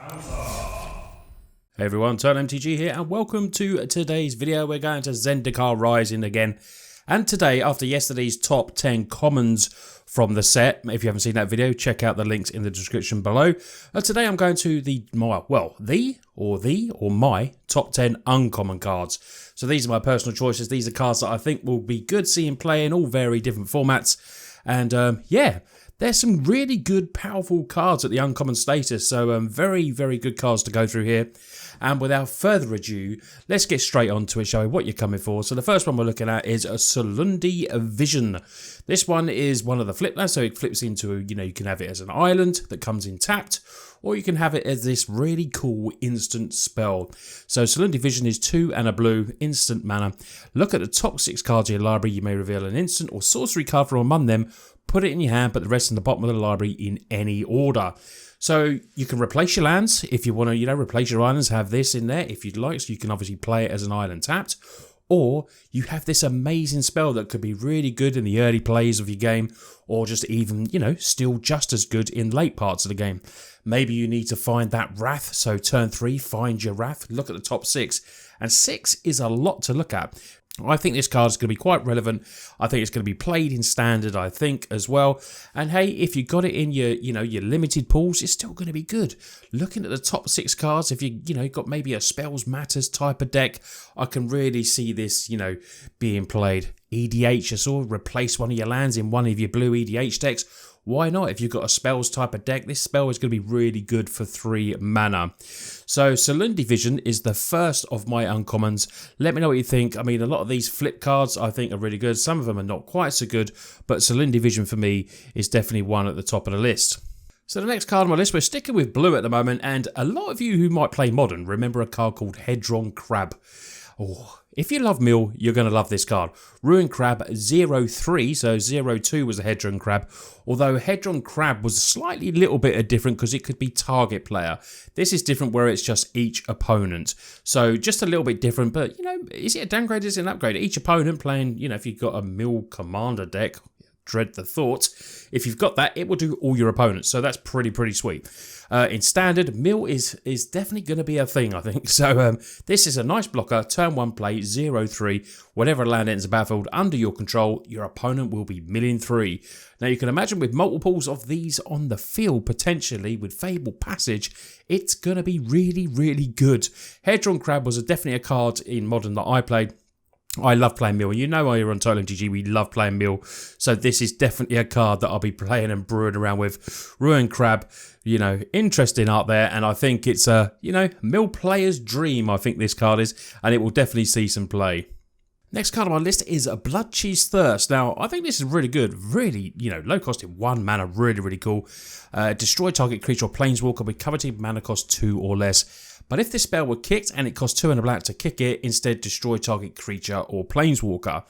Hey everyone, Standard MTG here and welcome to today's video. We're going to Zendikar Rising again. And today, after yesterday's top 10 commons from the set, if you haven't seen that video, check out the links in the description below. Today I'm going to my top 10 uncommon cards. So these are my personal choices. These are cards that I think will be good seeing play in all very different formats. And yeah, there's some really good, powerful cards at the uncommon status. So very, very good cards to go through here. And without further ado, let's get straight on to it, shall we? What you're coming for. So the first one we're looking at is a Salinity Vision. This one is one of the flip lands, so it flips into, you can have it as an island that comes in tapped, or you can have it as this really cool instant spell. So Salinity Vision is 2 and a blue, instant mana. Look at the top 6 cards of your library. You may reveal an instant or sorcery card from among them, put it in your hand, put the rest in the bottom of the library in any order. So you can replace your lands if you want to, replace your islands, have this in there if you'd like. So you can obviously play it as an island tapped. Or you have this amazing spell that could be really good in the early plays of your game, or just even, still just as good in late parts of the game. Maybe you need to find that Wrath. So turn 3, find your Wrath, look at the top 6. And 6 is a lot to look at. I think this card is going to be quite relevant. I think it's going to be played in standard, I think, as well. And hey, if you got it in your, your limited pools, it's still going to be good. Looking at the top 6 cards, if you, got maybe a Spells Matters type of deck, I can really see this, being played. EDH, I saw, replace one of your lands in one of your blue EDH decks. Why not? If you've got a spells type of deck, this spell is going to be really good for 3 mana. So Salinity Vision is the first of my uncommons. Let me know what you think. I mean, a lot of these flip cards I think are really good. Some of them are not quite so good, but Salinity Vision for me is definitely one at the top of the list. So the next card on my list, we're sticking with blue at the moment, and a lot of you who might play Modern remember a card called Hadron Crab. Oh, if you love Mill, you're going to love this card. Ruin Crab 0-3, so 0-2 was a Hadron Crab. Although Hadron Crab was slightly little bit different because it could be target player. This is different where it's just each opponent. So just a little bit different, but is it a downgrade? Is it an upgrade? Each opponent playing, if you've got a Mill Commander deck, dread the thought. If you've got that, it will do all your opponents. So that's pretty sweet. In standard, Mill is definitely going to be a thing, I think. So this is a nice blocker. Turn 1 play, 0-3. Whatever land enters the battlefield under your control, your opponent will be milling 3. Now you can imagine with multiples of these on the field, potentially with Fable Passage, it's going to be really good. Hadron Crab was definitely a card in Modern that I played. I love playing Mill. You know you're on Untitled MTG, we love playing Mill. So this is definitely a card that I'll be playing and brewing around with. Ruin Crab, interesting art there. And I think it's a, Mill player's dream, I think this card is. And it will definitely see some play. Next card on my list is a Blood Cheese Thirst. Now, I think this is really good. Really, low cost in 1 mana. Really cool. Destroy target creature or planeswalker with coveted mana cost 2 or less. But if this spell were kicked and it cost 2 and a black to kick it, instead destroy target creature or planeswalker.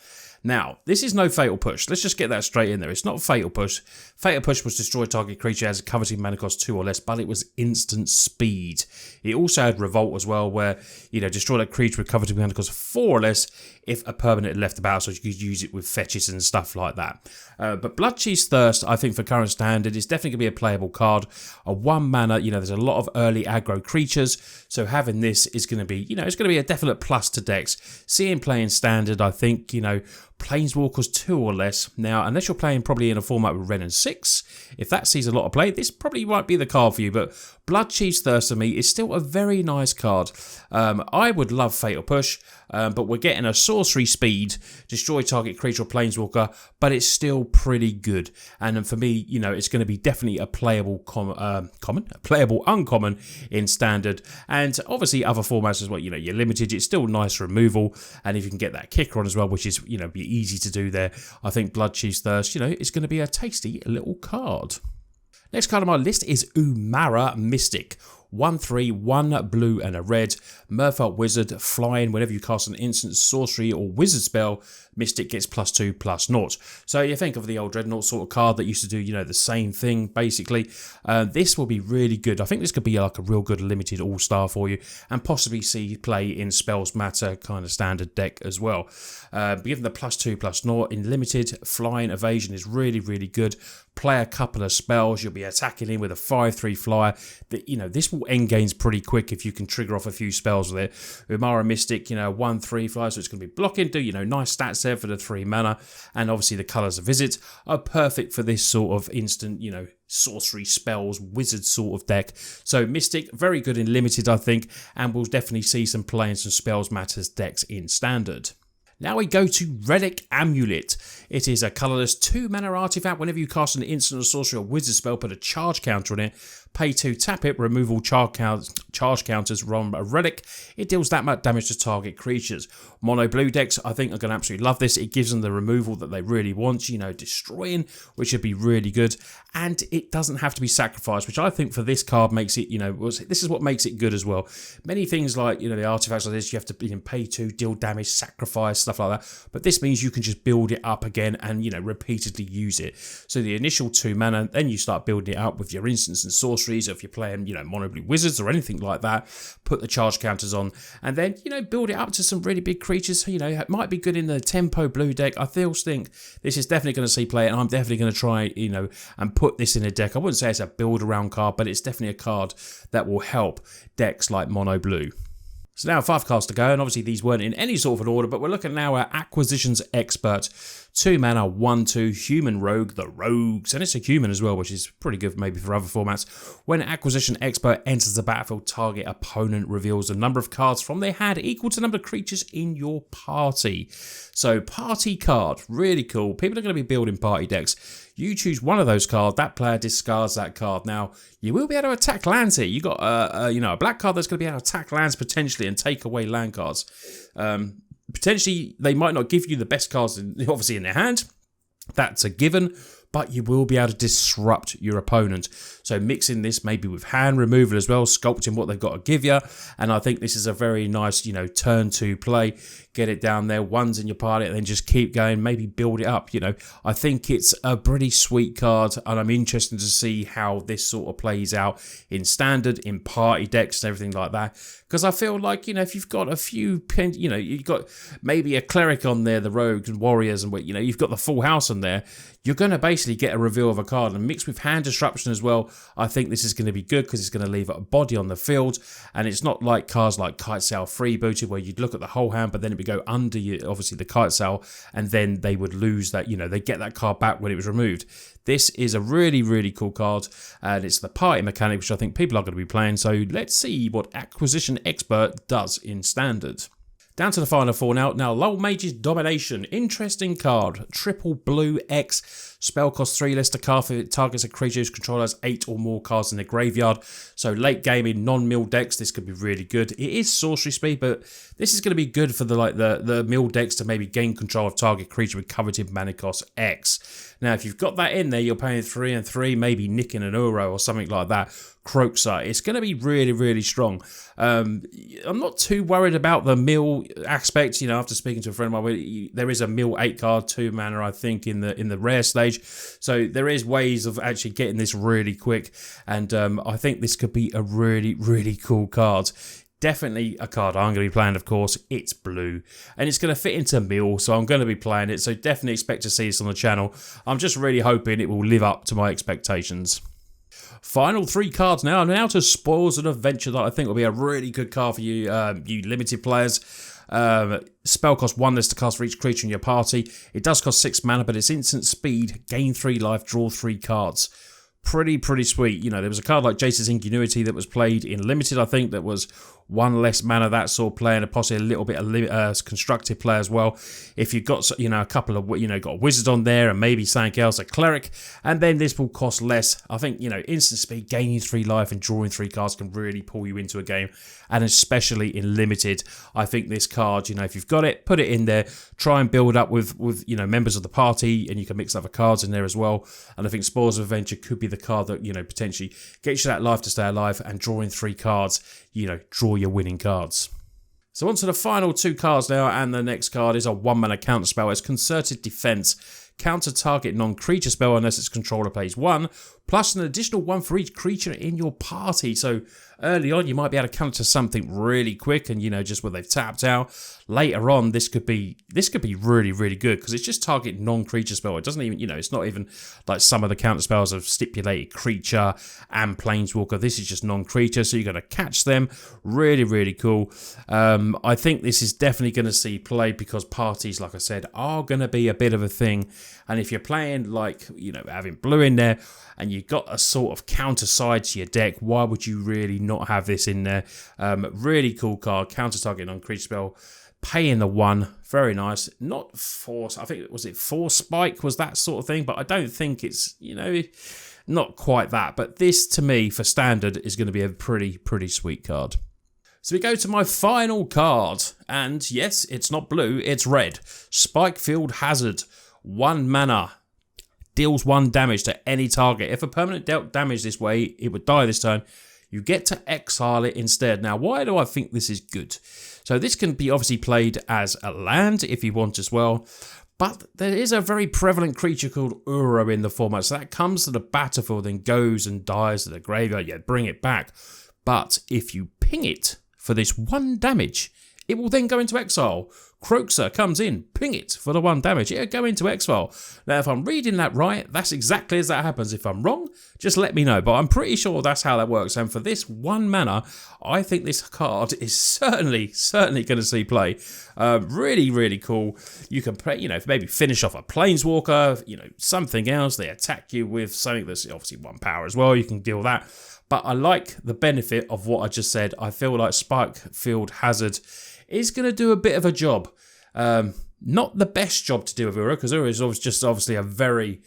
Now, this is no Fatal Push. Let's just get that straight in there. It's not Fatal Push. Fatal Push was destroy target creature as a coveted mana cost 2 or less, but it was instant speed. It also had Revolt as well, where, destroy that creature with coveted mana cost 4 or less if a permanent had left the battle, so you could use it with fetches and stuff like that. But Blood Cheese Thirst, I think for current standard, is definitely going to be a playable card. A 1 mana, there's a lot of early aggro creatures, so having this is going to be, it's going to be a definite plus to decks. Seeing play in standard, I think, Planeswalkers 2 or less. Now, unless you're playing probably in a format with Ren and 6, if that sees a lot of play, this probably might be the card for you, but Blood Cheese Thirst to me is still a very nice card. I would love Fatal Push, but we're getting a sorcery speed, destroy target creature or planeswalker, but it's still pretty good. And for me, it's going to be definitely a playable playable uncommon in standard, and obviously other formats as well. You're limited. It's still nice removal, and if you can get that kicker on as well, which is be easy to do there, I think Blood Cheese Thirst, is going to be a tasty little card. Next card on my list is Umara Mystic. 1/3, 1 blue and a red. Merfolk Wizard, flying. Whenever you cast an instant sorcery or wizard spell, Mystic gets +2/+0. So you think of the old Dreadnought sort of card that used to do, you know, the same thing basically. This will be really good. I think this could be like a real good limited all-star for you, and possibly see play in Spells Matter kind of standard deck as well. Given the +2/+0 in limited, flying evasion is really, really good. Play a couple of spells, you'll be attacking in with a 5/3 flyer. That, you know, this will end games pretty quick if you can trigger off a few spells with it. Umara Mystic, you know, 1/3 flyer, so it's going to be blocking. Do, you know, nice stats there for the 3 mana, and obviously the colours of visit are perfect for this sort of instant, you know, sorcery spells, wizard sort of deck. So Mystic, very good in limited, I think, and we'll definitely see some play in some Spells Matters decks in standard. Now we go to Relic Amulet. It is a colourless 2-mana artifact. Whenever you cast an instant or sorcery or wizard spell, put a charge counter on it. Pay 2, tap it, remove all charge counters from a relic. It deals that much damage to target creatures. Mono blue decks, I think, are going to absolutely love this. It gives them the removal that they really want, you know, destroying, which would be really good. And it doesn't have to be sacrificed, which I think for this card makes it, you know, this is what makes it good as well. Many things like, you know, the artifacts like this, you have to, you know, pay 2, deal damage, sacrifice, stuff like that. But this means you can just build it up again and, you know, repeatedly use it. So the initial 2 mana, then you start building it up with your instants and sorceries. Or if you're playing, you know, mono blue wizards or anything like that, put the charge counters on, and then, you know, build it up to some really big creatures. You know, it might be good in the tempo blue deck. I still think this is definitely going to see play, and I'm definitely going to try, you know, and put this in a deck. I wouldn't say it's a build around card, but it's definitely a card that will help decks like mono blue. So now 5 cards to go, and obviously these weren't in any sort of an order, but we're looking now at Acquisitions Expert. 2 mana, 1/2, human rogue, the rogues, and it's a human as well, which is pretty good maybe for other formats. When Acquisition Expert enters the battlefield, target opponent reveals the number of cards from their hand equal to the number of creatures in your party. So party card, really cool. People are going to be building party decks. You choose one of those cards, that player discards that card. Now, you will be able to attack lands here. You got you know, a black card that's going to be able to attack lands potentially and take away land cards. Potentially, they might not give you the best cards, obviously, in their hand. That's a given. But you will be able to disrupt your opponent. So mixing this maybe with hand removal as well, sculpting what they've got to give you. And I think this is a very nice, you know, turn 2 play. Get it down there, 1s in your party, and then just keep going, maybe build it up, you know. I think it's a pretty sweet card, and I'm interested to see how this sort of plays out in standard, in party decks and everything like that. Because I feel like, you know, if you've got a few, you know, you've got maybe a cleric on there, the rogues and warriors, and, you know, you've got the full house on there, you're going to basically get a reveal of a card. And mixed with hand disruption as well, I think this is going to be good because it's going to leave a body on the field. And it's not like cards like Kite Sail Freebooted where you'd look at the whole hand, but then it would go under you, obviously the Kite Sail, and then they would lose that, you know, they get that card back when it was removed. This is a really, really cool card, and it's the party mechanic, which I think people are going to be playing. So let's see what Acquisition Expert does in standard. Down to the final 4 now. Now, Mages Domination. Interesting card. Triple blue X. Spell costs 3 less to cast if it targets a creature whose controller has 8 or more cards in their graveyard. So late game in non-mill decks, this could be really good. It is sorcery speed, but this is going to be good for the mill decks to maybe gain control of target creature with coveted mana cost X. Now, if you've got that in there, you're paying 3 and 3, maybe nicking an Uro or something like that. Croakside. It's going to be really, really strong. I'm not too worried about the mill aspect. You know, after speaking to a friend of mine, there is a mill 8 card 2 mana, I think, in the rare stage. So there is ways of actually getting this really quick, and I think this could be a really, really cool card. Definitely a card I'm going to be playing, of course. It's blue, and it's going to fit into mill, so I'm going to be playing it. So definitely expect to see this on the channel. I'm just really hoping it will live up to my expectations. Final 3 cards now. Now to Spoils and Adventure, that I think will be a really good card for you, you limited players. Spell costs 1 less to cast for each creature in your party. It does cost 6 mana, but it's instant speed. Gain 3 life, draw 3 cards. Pretty sweet. You know, there was a card like Jace's Ingenuity that was played in limited, I think, that was 1 less mana, that sort of play, and possibly a little bit of constructive play as well. If you've got, you know, a couple of, you know, got a wizard on there and maybe something else, a cleric, and then this will cost less. I think, you know, instant speed, gaining 3 life and drawing 3 cards can really pull you into a game, and especially in limited. I think this card, you know, if you've got it, put it in there, try and build up with you know, members of the party, and you can mix other cards in there as well. And I think Spoils of Adventure could be the card that, you know, potentially gets you that life to stay alive, and drawing 3 cards, you know, draw your winning cards. So on to the final 2 cards now, and the next card is a 1-mana counter spell. It's Concerted Defense. Counter target non-creature spell unless its controller plays 1, plus an additional 1 for each creature in your party. So early on, you might be able to counter something really quick, and just where they've tapped out. Later on, this could be really, really good because it's just target non-creature spell. It doesn't even, it's not even like some of the counter spells of stipulated creature and planeswalker. This is just non-creature, so you're going to catch them. Really, really cool. I think this is definitely going to see play because parties, like I said, are going to be a bit of a thing. And if you're playing like, having blue in there and you've got a sort of counter side to your deck, why would you really not have this in there? Really cool card, counter target non-creature spell, paying the 1, very nice. Not force, I think, was it 4 spike was that sort of thing, but I don't think it's, not quite that. But this to me for standard is going to be a pretty sweet card. So we go to my final card, and yes, it's not blue, it's red. Spikefield Hazard. 1 mana, deals 1 damage to any target. If a permanent dealt damage this way, it would die this turn. You get to exile it instead. Now, why do I think this is good? So this can be obviously played as a land if you want as well. But there is a very prevalent creature called Uro in the format. So that comes to the battlefield and goes and dies to the graveyard. Yeah, bring it back. But if you ping it for this 1 damage, it will then go into exile. Croaxer comes in, ping it for the 1 damage. It'll go into exile. Now, if I'm reading that right, that's exactly as that happens. If I'm wrong, just let me know. But I'm pretty sure that's how that works. And for this 1 mana, I think this card is certainly going to see play. Really, really cool. You can play, maybe finish off a planeswalker, something else. They attack you with something that's obviously 1 power as well. You can deal that. But I like the benefit of what I just said. I feel like Spikefield Hazard is going to do a bit of a job. Not the best job to do with Uro, because Uro is just obviously a very,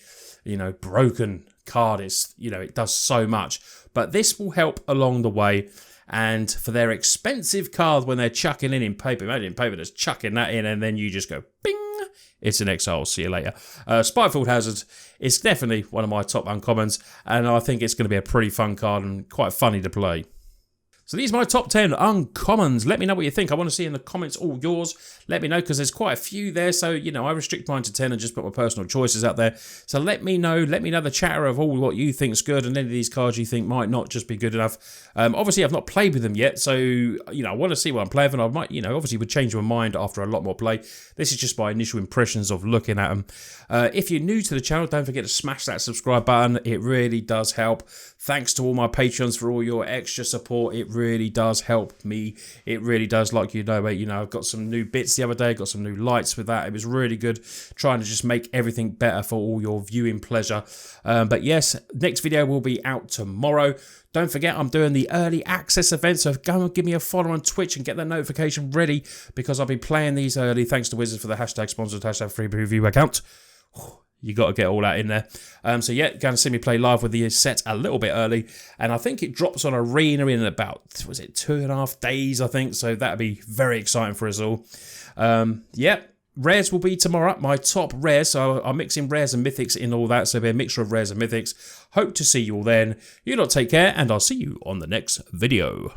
broken card. It's, it does so much. But this will help along the way. And for their expensive card, when they're chucking in paper, imagine in paper just chucking that in, and then you just go, bing, it's an exile, see you later. Spikefield Hazard is definitely one of my top uncommons, and I think it's going to be a pretty fun card and quite funny to play. So these are my top 10 uncommons. Let me know what you think. I want to see in the comments all yours. Let me know, because there's quite a few there. So, I restrict mine to 10 and just put my personal choices out there. So let me know the chatter of all what you think's good, and any of these cards you think might not just be good enough. Obviously, I've not played with them yet. So, I want to see what I'm playing with. And I might, obviously would change my mind after a lot more play. This is just my initial impressions of looking at them. If you're new to the channel, don't forget to smash that subscribe button. It really does help. Thanks to all my patrons for all your extra support. It really does help me. It really does. Like mate, I've got some new bits the other day, got some new lights with that. It was really good, trying to just make everything better for all your viewing pleasure. But yes, next video will be out tomorrow. Don't forget, I'm doing the early access event, so go and give me a follow on Twitch and get that notification ready, because I'll be playing these early. Thanks to Wizards for the hashtag sponsored, hashtag free preview account. You got to get all that in there. So yeah, going to see me play live with the set a little bit early, and I think it drops on Arena in about 2.5 days, I think. So that'll be very exciting for us all. Yeah, rares will be tomorrow. My top rares, so I'm mixing rares and mythics in all that. So it'll be a mixture of rares and mythics. Hope to see you all then. You lot take care, and I'll see you on the next video.